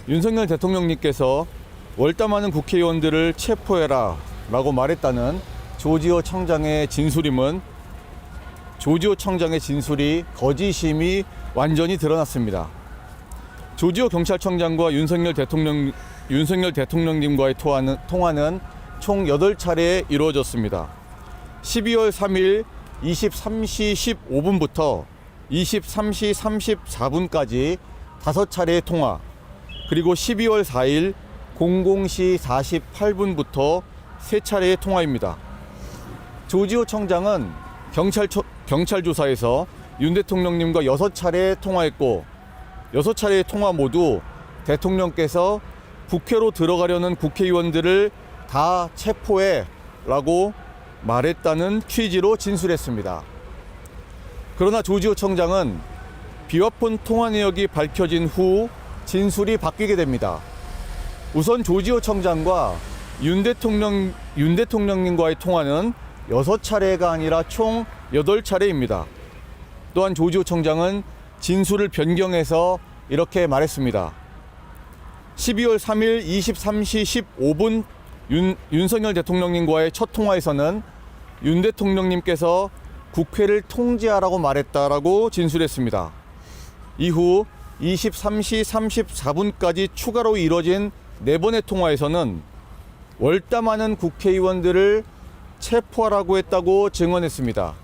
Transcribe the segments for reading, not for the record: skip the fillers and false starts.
윤석열 대통령님께서 월담하는 국회의원들을 체포해라 라고 말했다는 조지호 청장의 진술임은 조지호 청장의 진술이 거짓임이 완전히 드러났습니다. 조지호 경찰청장과 윤석열 대통령님과의 통화는 총 8차례 이루어졌습니다. 12월 3일 23시 15분부터 23시 34분까지 5차례의 통화, 그리고 12월 4일 00시 48분부터 3차례의 통화입니다. 조지호 청장은 경찰 조사에서 윤 대통령님과 6차례 통화했고 6차례의 통화 모두 대통령께서 국회로 들어가려는 국회의원들을 다 체포해 라고 말했다는 취지로 진술했습니다. 그러나 조지호 청장은 비화폰 통화 내역이 밝혀진 후 진술이 바뀌게 됩니다. 우선 조지호 청장과 윤 대통령님과의 통화는 6차례가 아니라 총 8차례입니다. 또한 조지호 청장은 진술을 변경해서 이렇게 말했습니다. 12월 3일 23시 15분 윤석열 대통령님과의 첫 통화에서는 윤 대통령님께서 국회를 통제하라고 말했다라고 진술했습니다. 이후 23시 34분까지 추가로 이뤄진 4번의 통화에서는 월담하는 국회의원들을 체포하라고 했다고 증언했습니다.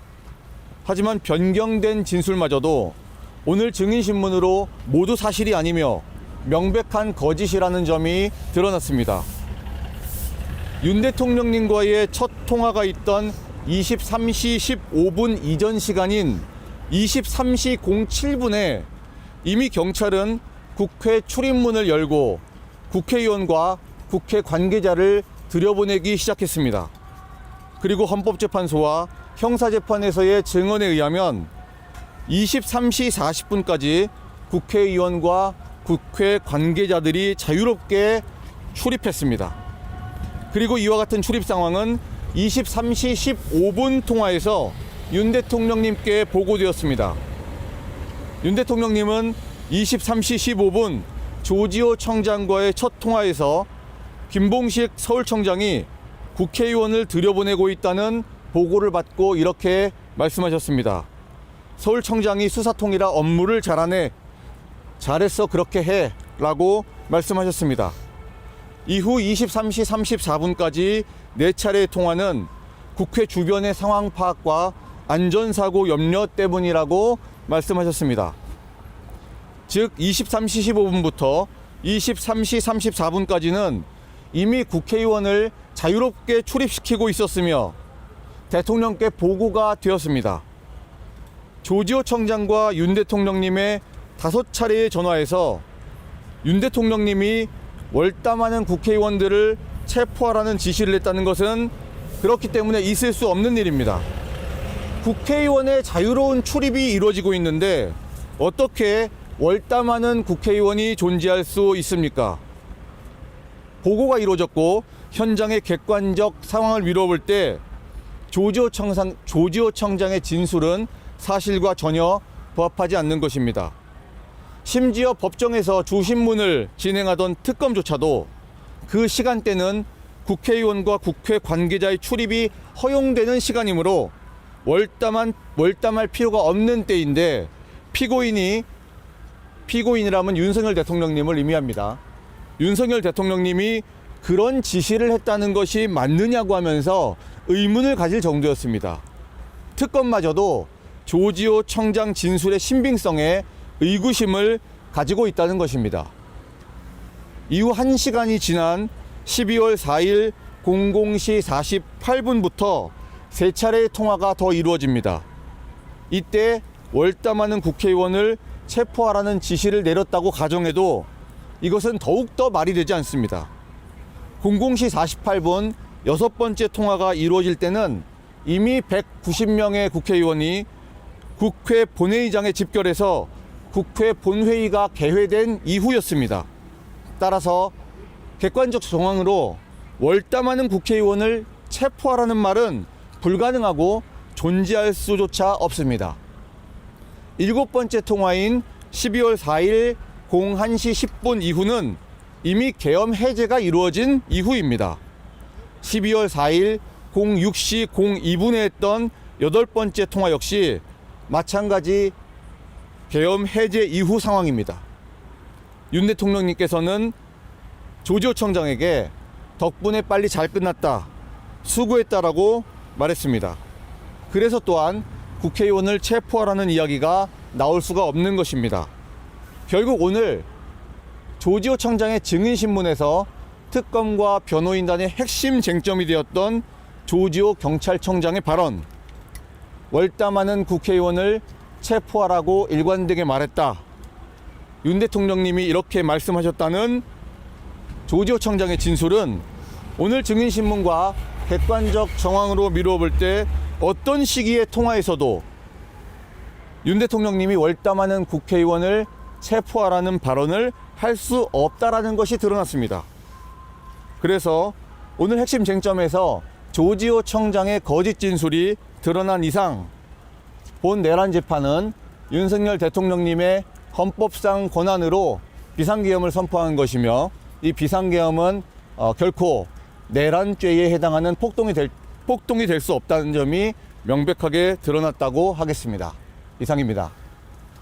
하지만 변경된 진술마저도 오늘 증인신문으로 모두 사실이 아니며 명백한 거짓이라는 점이 드러났습니다. 윤 대통령님과의 첫 통화가 있던 23시 15분 이전 시간인 23시 07분에 이미 경찰은 국회 출입문을 열고 국회의원과 국회 관계자를 들여보내기 시작했습니다. 그리고 헌법재판소와 형사재판에서의 증언에 의하면 23시 40분까지 국회의원과 국회 관계자들이 자유롭게 출입했습니다. 그리고 이와 같은 출입 상황은 23시 15분 통화에서 윤 대통령님께 보고되었습니다. 윤 대통령님은 23시 15분 조지호 청장과의 첫 통화에서 김봉식 서울청장이 국회의원을 들여보내고 있다는 보고를 받고 이렇게 말씀하셨습니다. 서울청장이 수사통이라 업무를 잘하네. 잘했어, 그렇게 해 라고 말씀하셨습니다. 이후 23시 34분까지 4차례의 통화는 국회 주변의 상황 파악과 안전사고 염려 때문이라고 말씀하셨습니다. 즉 23시 15분부터 23시 34분까지는 이미 국회의원을 자유롭게 출입시키고 있었으며 대통령께 보고가 되었습니다. 조지호 청장과 윤 대통령님의 5차례의 전화에서 윤 대통령님이 월담하는 국회의원들을 체포하라는 지시를 했다는 것은 그렇기 때문에 있을 수 없는 일입니다. 국회의원의 자유로운 출입이 이루어지고 있는데 어떻게 월담하는 국회의원이 존재할 수 있습니까? 보고가 이루어졌고 현장의 객관적 상황을 미뤄볼 때 조지호 청장의 진술은 사실과 전혀 부합하지 않는 것입니다. 심지어 법정에서 주신문을 진행하던 특검조차도 그 시간대는 국회의원과 국회 관계자의 출입이 허용되는 시간이므로 월담할 필요가 없는 때인데 피고인이라면 윤석열 대통령님을 의미합니다. 윤석열 대통령님이 그런 지시를 했다는 것이 맞느냐고 하면서 의문을 가질 정도였습니다. 특검마저도 조지호 청장 진술의 신빙성에 의구심을 가지고 있다는 것입니다. 이후 1시간이 지난 12월 4일 00시 48분부터 3차례의 통화가 더 이루어집니다. 이때 월담하는 국회의원을 체포하라는 지시를 내렸다고 가정해도 이것은 더욱더 말이 되지 않습니다. 00시 48분 6번째 통화가 이루어질 때는 이미 190명의 국회의원이 국회 본회의장에 집결해서 국회 본회의가 개회된 이후였습니다. 따라서 객관적 정황으로 월담하는 국회의원을 체포하라는 말은 불가능하고 존재할 수조차 없습니다. 7번째 통화인 12월 4일 01시 10분 이후는 이미 계엄 해제가 이루어진 이후입니다. 12월 4일 06시 02분에 했던 8번째 통화 역시 마찬가지 계엄 해제 이후 상황입니다. 윤 대통령님께서는 조지호 청장에게 덕분에 빨리 잘 끝났다, 수고했다라고 말했습니다. 그래서 또한 국회의원을 체포하라는 이야기가 나올 수가 없는 것입니다. 결국 오늘 조지호 청장의 증인신문에서 특검과 변호인단의 핵심 쟁점이 되었던 조지호 경찰청장의 발언, 월담하는 국회의원을 체포하라고 일관되게 말했다, 윤 대통령님이 이렇게 말씀하셨다는 조지호 청장의 진술은 오늘 증인신문과 객관적 정황으로 미루어 볼 때 어떤 시기의 통화에서도 윤 대통령님이 월담하는 국회의원을 체포하라는 발언을 할 수 없다라는 것이 드러났습니다. 그래서 오늘 핵심 쟁점에서 조지호 청장의 거짓 진술이 드러난 이상 본 내란 재판은 윤석열 대통령님의 헌법상 권한으로 비상계엄을 선포한 것이며, 이 비상계엄은 결코 내란죄에 해당하는 폭동이 될 수 없다는 점이 명백하게 드러났다고 하겠습니다. 이상입니다.